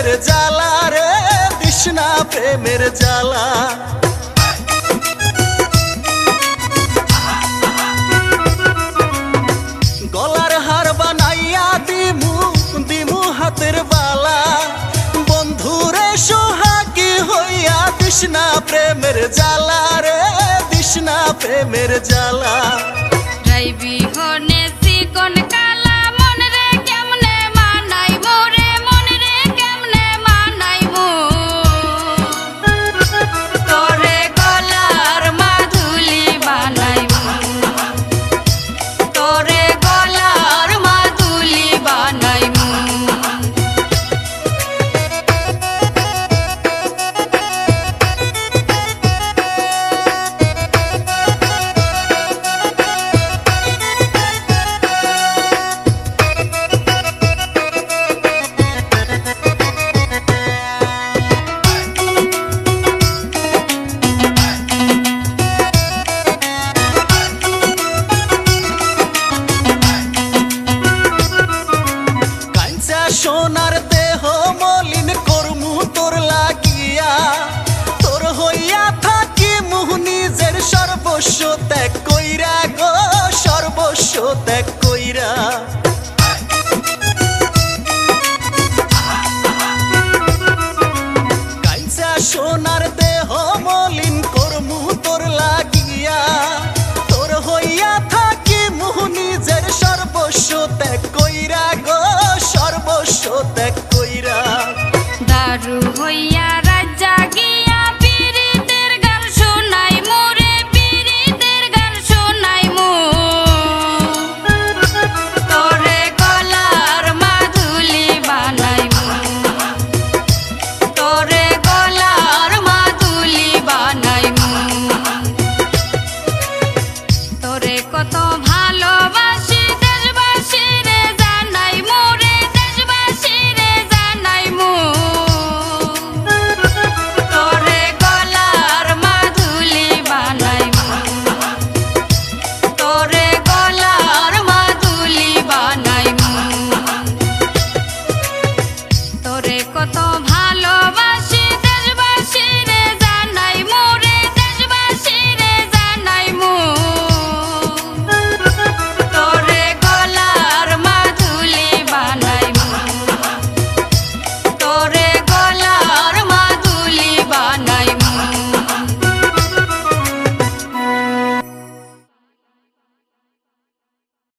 প্রেমের জ্বালা রে তৃষ্ণা প্রেমের জ্বালা গলার হার বানাইয়া দিমু দিমু হাতের বালা বন্ধুরে সোহাগী হইয়া তৃষ্ণা প্রেমের জ্বালা রে তৃষ্ণা প্রেমের জ্বালা যাইবি হনে চিকন কালা মন রে কেমনে মানাইবো রে মন রে কেমনে মানাইবো তোরে গলার মাধুলি বানাইবো তোরে গলার মাধুলি বানাইবো সোনার দেহ মলিন করমু তোর লাগিয়া তোর হইয়া থাকি মুহ নিজের সর্বস্ব ত্যাগ কইরা গো সর্বস্ব ত্যাগ কইরা কাইসা সোনার দেহ মলিন করমু তোর লাগিয়া তোর হইয়া থাকি মুহ নিজের সর্বস্ব ত্যাগ কইরা গো সর্বস্ব ত্যাগ কইরা দারু হইয়া